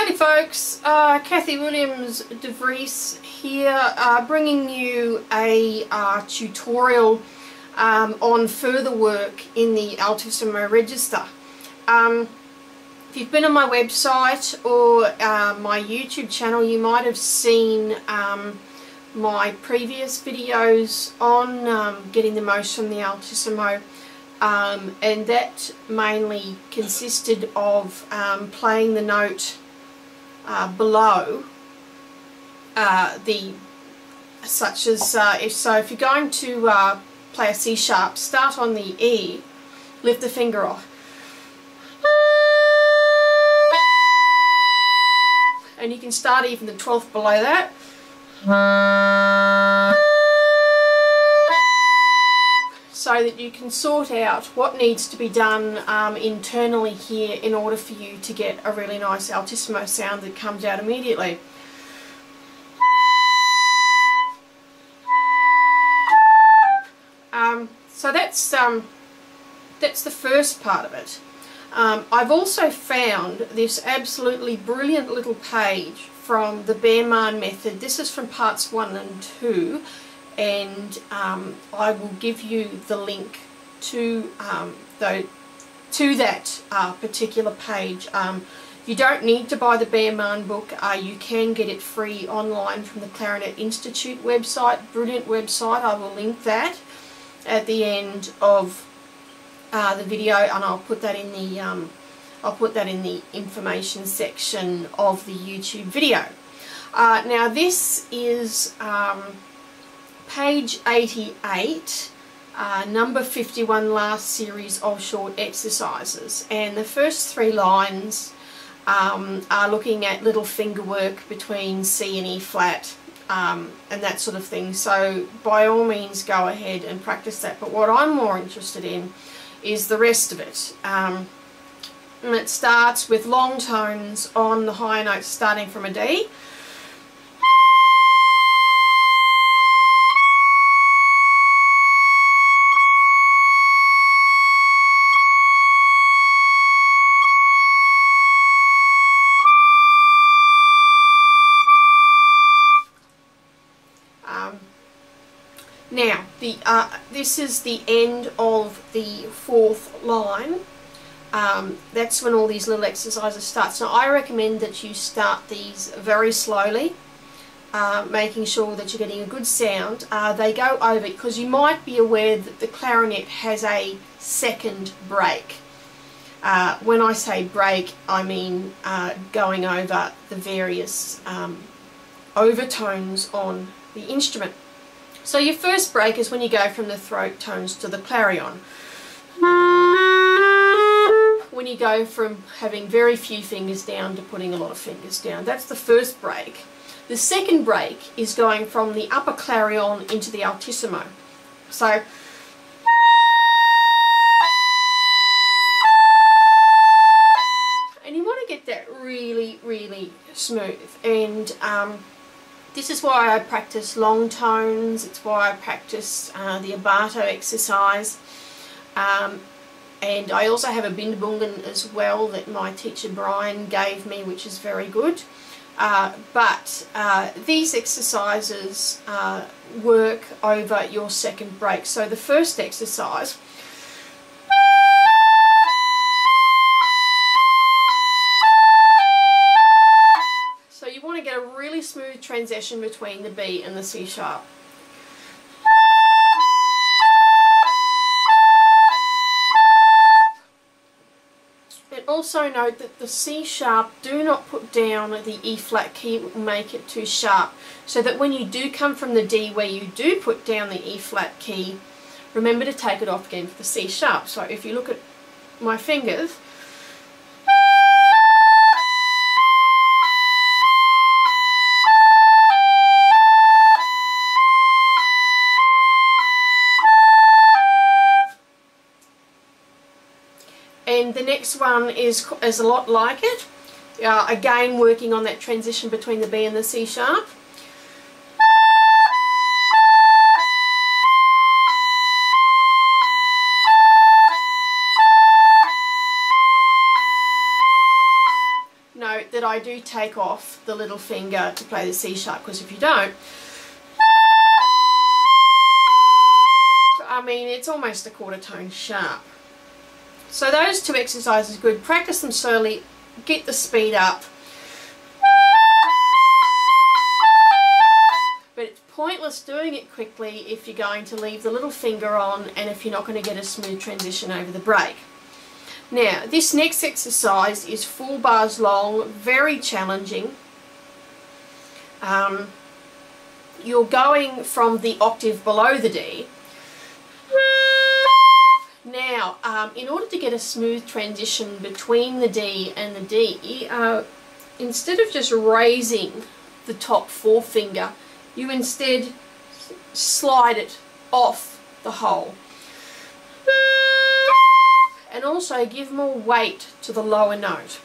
Howdy folks, Kathy Williams-Devries here, bringing you a tutorial on further work in the altissimo register. If you've been on my website or my YouTube channel, you might have seen my previous videos on getting the most from the altissimo, and that mainly consisted of playing the note below such as if you're going to play a C sharp, start on the E, lift the finger off, and you can start even the 12th below that, so that you can sort out what needs to be done internally here in order for you to get a really nice altissimo sound that comes out immediately. So that's the first part of it. I've also found this absolutely brilliant little page from the Baermann method. This is from parts 1 and 2. And I will give you the link to that particular page. You don't need to buy the Baermann book. You can get it free online from the Clarinet Institute website. Brilliant website. I will link that at the end of the video, and I'll put that in the information section of the YouTube video. Now this is page 88, number 51, last series of short exercises, and the first 3 lines are looking at little finger work between C and E flat and that sort of thing. So by all means go ahead and practice that, but what I'm more interested in is the rest of it. And it starts with long tones on the higher notes starting from a D. Now, this is the end of the 4th line. That's when all these little exercises start. So I recommend that you start these very slowly, making sure that you're getting a good sound. They go over, because you might be aware that the clarinet has a second break. When I say break, I mean going over the various overtones on the instrument. So your first break is when you go from the throat tones to the clarion. When you go from having very few fingers down to putting a lot of fingers down. That's the first break. The second break is going from the upper clarion into the altissimo. So and you want to get that really, really smooth, and this is why I practice long tones. It's why I practice the arbato exercise, and I also have a bindebungen as well that my teacher Brian gave me, which is very good. But these exercises work over your second break. So the first exercise, you want to get a really smooth transition between the B and the C sharp. And also note that the C sharp, do not put down the E flat key. It will make it too sharp. So that when you do come from the D where you do put down the E flat key, remember to take it off again for the C sharp. So if you look at my fingers, and the next one is a lot like it. Again, working on that transition between the B and the C sharp. note that I do take off the little finger to play the C sharp, because if you don't, I mean, it's almost a quarter tone sharp. So those two exercises are good. Practice them slowly, get the speed up. But it's pointless doing it quickly if you're going to leave the little finger on and if you're not going to get a smooth transition over the break. Now, this next exercise is 4 bars long, very challenging. You're going from the octave below the D. Now, in order to get a smooth transition between the D and the D, instead of just raising the top forefinger, you instead slide it off the hole. And also give more weight to the lower note.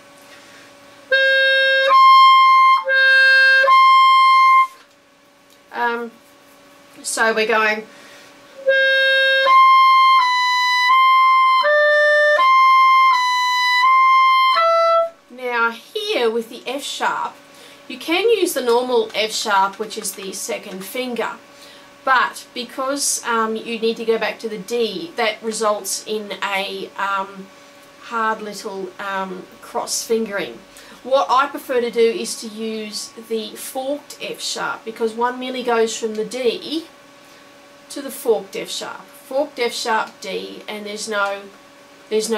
So we're going. Now here with the F sharp, you can use the normal F sharp, which is the second finger, but because you need to go back to the D, that results in a hard little cross fingering. What I prefer to do is to use the forked F sharp, because one merely goes from the D to the forked F sharp. Forked F sharp D, and there's no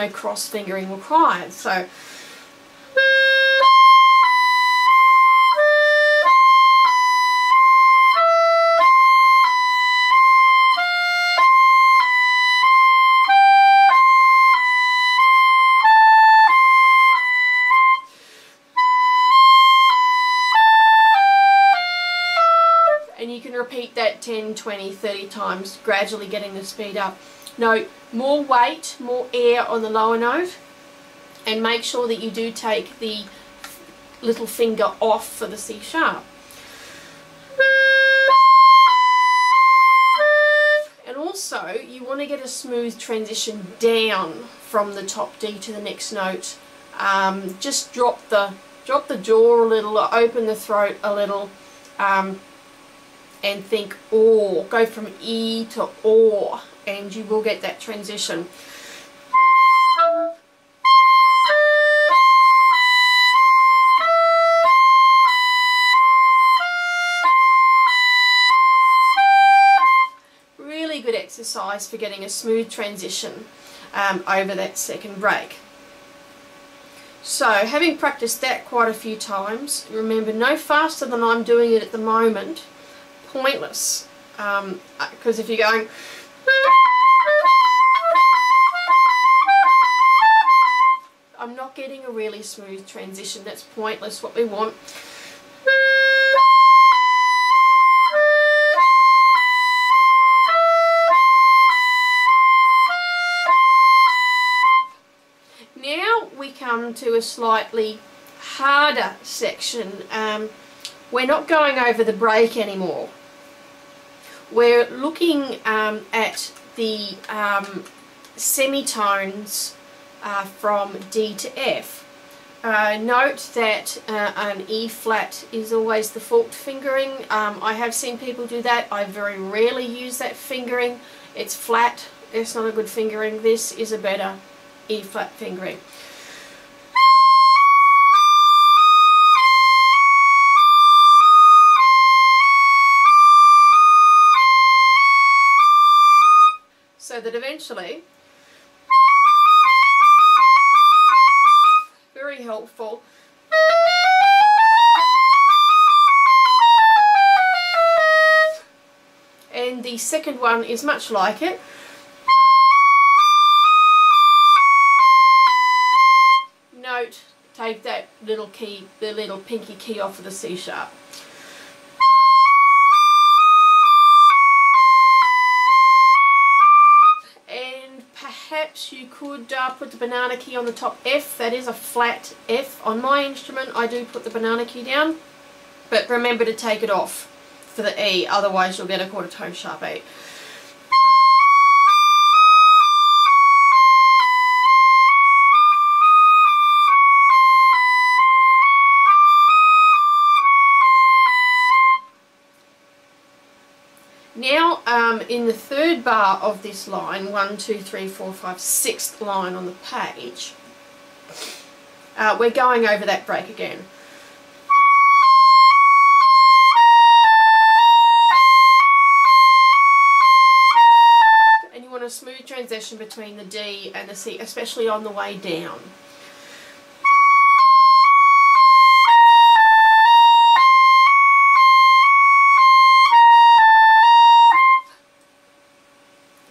cross fingering required. So repeat that 10, 20, 30 times, gradually getting the speed up. Note, more weight, more air on the lower note, and make sure that you do take the little finger off for the C sharp. And also, you want to get a smooth transition down from the top D to the next note. Just drop the jaw a little, or open the throat a little. And think or, go from E to or, and you will get that transition. Really good exercise for getting a smooth transition over that second break. So, having practiced that quite a few times, remember, no faster than I'm doing it at the moment. Pointless, because if you're going I'm not getting a really smooth transition. That's pointless. What we want now we come to a slightly harder section. We're not going over the break anymore. We're looking at the semitones from D to F. Note that an E flat is always the forked fingering. I have seen people do that. I very rarely use that fingering. It's flat. It's not a good fingering. This is a better E flat fingering. So that eventually, very helpful, and the second one is much like it. Note, take that little key, the little pinky key off of the C sharp. Perhaps you could put the banana key on the top F. That is a flat F. On my instrument I do put the banana key down, but remember to take it off for the E, otherwise you'll get a quarter tone sharp E. in the third bar of this line, 1, 2, 3, 4, 5, sixth line on the page, we're going over that break again. And you want a smooth transition between the D and the C, especially on the way down.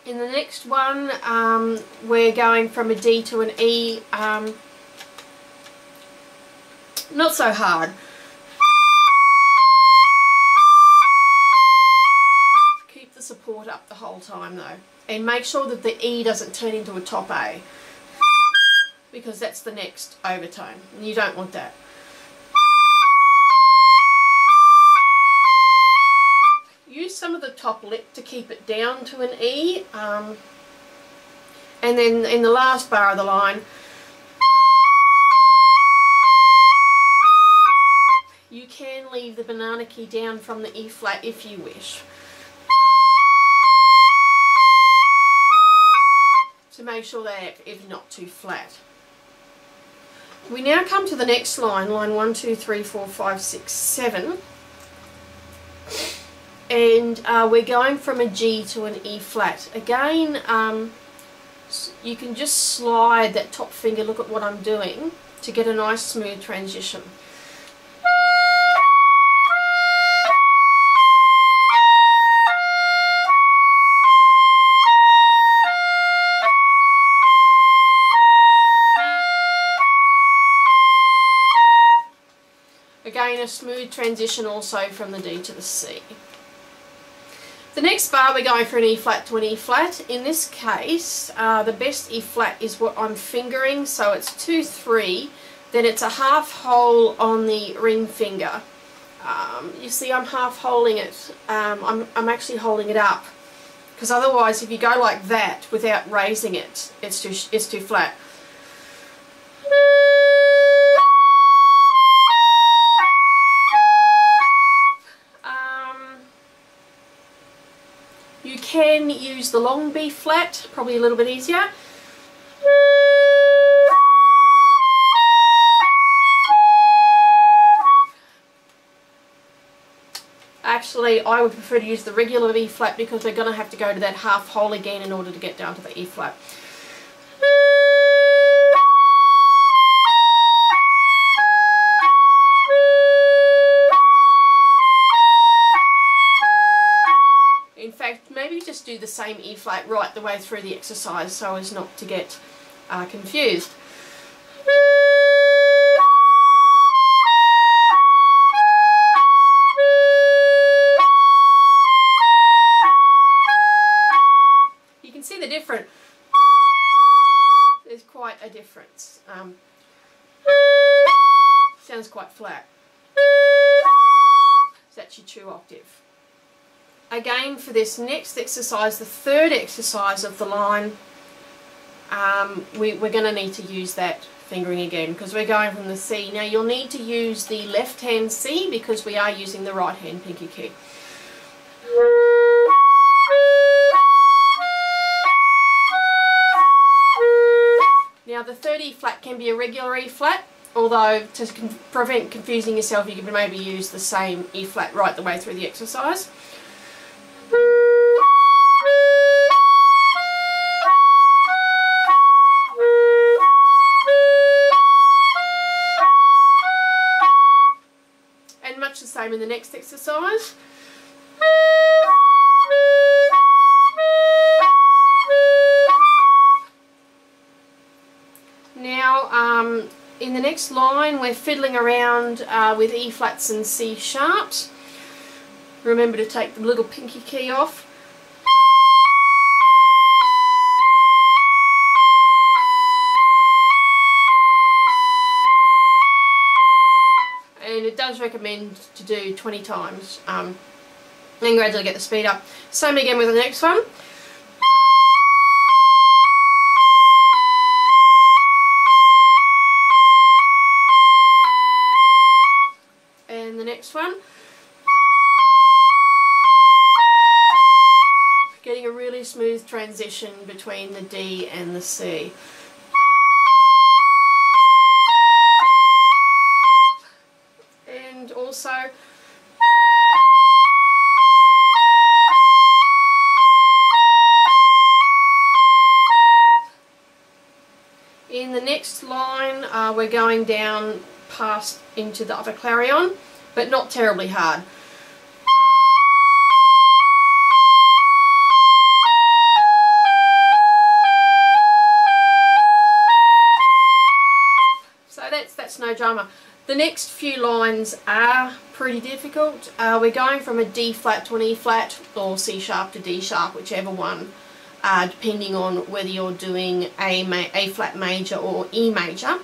In the next one, we're going from a D to an E, not so hard. Keep the support up the whole time though, and make sure that the E doesn't turn into a top A, because that's the next overtone, and you don't want that. Use some of the top lip to keep it down to an E, and then in the last bar of the line, you can leave the banana key down from the E flat if you wish, to make sure that it's not too flat. We now come to the next line, line 1, 2, 3, 4, 5, 6, 7. And we're going from a G to an E flat. Again, you can just slide that top finger, look at what I'm doing, to get a nice smooth transition. Again, a smooth transition also from the D to the C. The next bar, we're going for an E flat to an E flat. In this case, the best E flat is what I'm fingering, so it's 2, 3, then it's a half hole on the ring finger. You see I'm half holding it, I'm actually holding it up, because otherwise if you go like that without raising it, it's too flat. You can use the long B flat, probably a little bit easier. Actually, I would prefer to use the regular B flat, because we're going to have to go to that half hole again in order to get down to the E flat. In fact, maybe just do the same E flat right the way through the exercise so as not to get confused. You can see the difference. There's quite a difference. Sounds quite flat. That's your true octave. Again, for this next exercise, the third exercise of the line, we're going to need to use that fingering again, because we're going from the C. Now you'll need to use the left hand C, because we are using the right hand pinky key. Now the third E flat can be a regular E flat, although to prevent confusing yourself, you can maybe use the same E flat right the way through the exercise. And much the same in the next exercise. Now, in the next line, we're fiddling around with E flats and C sharps. Remember to take the little pinky key off. And it does recommend to do 20 times, and gradually get the speed up. Same again with the next one. And the next one. smooth transition between the D and the C. And also in the next line we're going down past into the upper clarion, but not terribly hard. So that's no drama. The next few lines are pretty difficult. We're going from a D flat to an E flat, or C sharp to D sharp, whichever one, depending on whether you're doing A flat major or E major.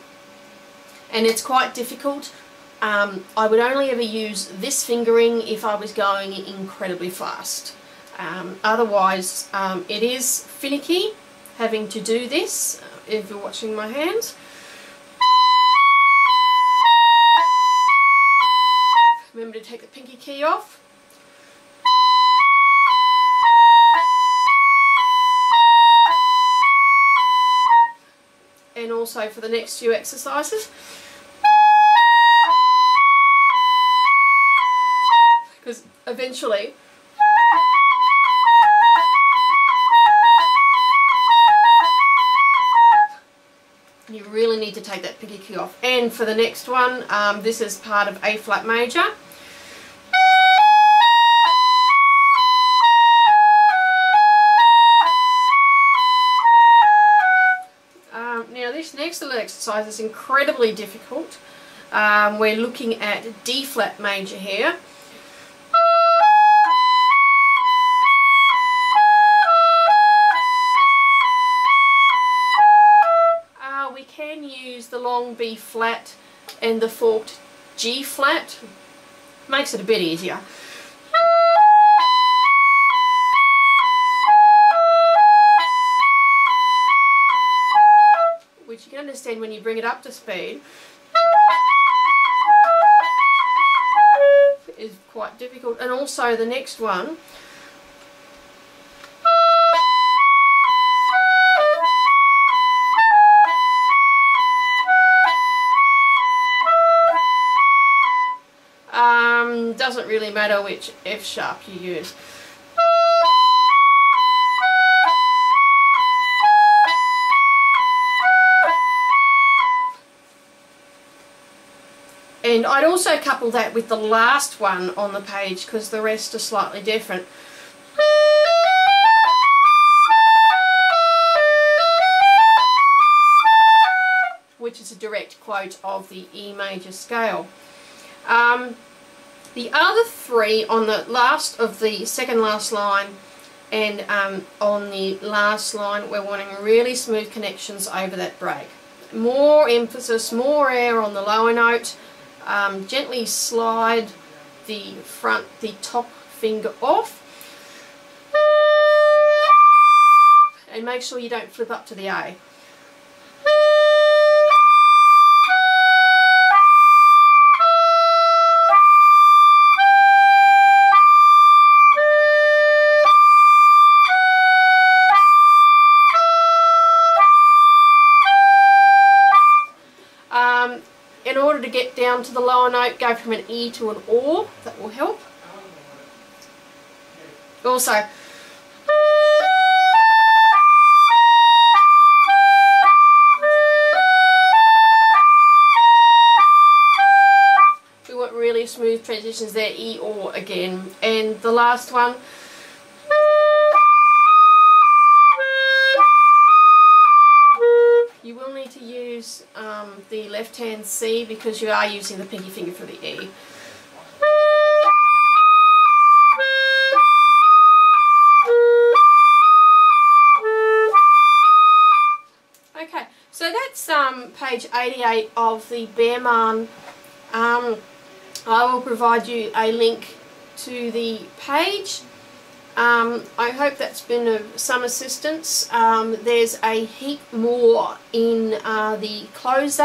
And it's quite difficult. I would only ever use this fingering if I was going incredibly fast. Otherwise, it is finicky having to do this, if you're watching my hands. Remember to take the pinky key off. And also for the next few exercises. Because eventually you really need to take that pinky key off. And for the next one, this is part of A flat major. Now this next little exercise is incredibly difficult. We're looking at D flat major here. We can use the long B flat and the forked G flat. Makes it a bit easier. Which you can understand when you bring it up to speed is quite difficult. And also the next one, doesn't really matter which F sharp you use. And I'd also couple that with the last one on the page, because the rest are slightly different. Which is a direct quote of the E major scale. The other three on the last of the second last line and on the last line, we're wanting really smooth connections over that break. More emphasis, more air on the lower note. Gently slide the top finger off, and make sure you don't flip up to the A. In order to get down to the lower note, go from an E to an OR. That will help. Also, we want really smooth transitions there, E, OR again. And the last one, you will need to use the left hand C, because you are using the pinky finger for the E. Okay, so that's page 88 of the Baermann. I will provide you a link to the page. I hope that's been of some assistance. There's a heap more in the close,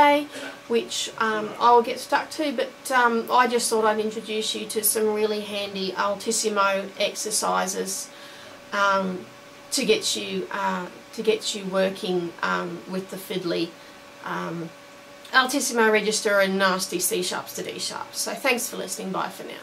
which I will get stuck to, but I just thought I'd introduce you to some really handy altissimo exercises to get you working with the fiddly altissimo register and nasty C sharps to D sharps. So thanks for listening. Bye for now.